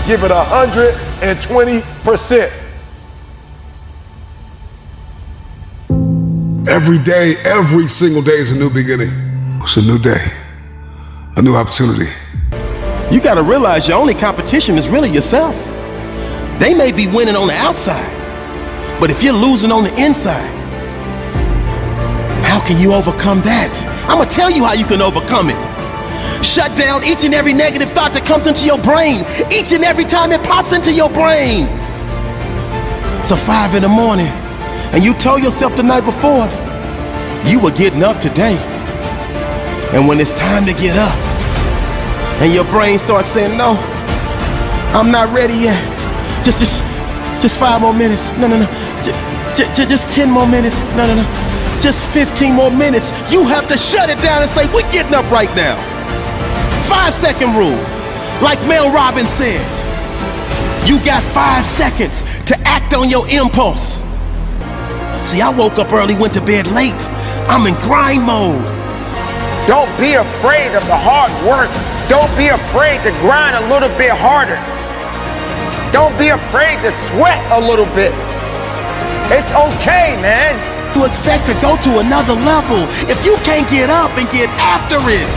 give it 120%. Every day, every single day is a new beginning. It's a new day, a new opportunity. You gotta realize your only competition is really yourself. They may be winning on the outside, but if you're losing on the inside, how can you overcome that? I'm gonna tell you how you can overcome it. Shut down each and every negative thought that comes into your brain, each and every time it pops into your brain. It's 5 in the morning, and you told yourself the night before, you were getting up today. And when it's time to get up, and your brain starts saying, no, I'm not ready yet. Just 5 more minutes. No. Just 10 more minutes. No. Just 15 more minutes. You have to shut it down and say, we're getting up right now. 5-second rule. Like Mel Robbins says, you got 5 seconds to act on your impulse. See, I woke up early, went to bed late. I'm in grind mode. Don't be afraid of the hard work. Don't be afraid to grind a little bit harder. Don't be afraid to sweat a little bit. It's okay, man. You expect to go to another level if you can't get up and get after it.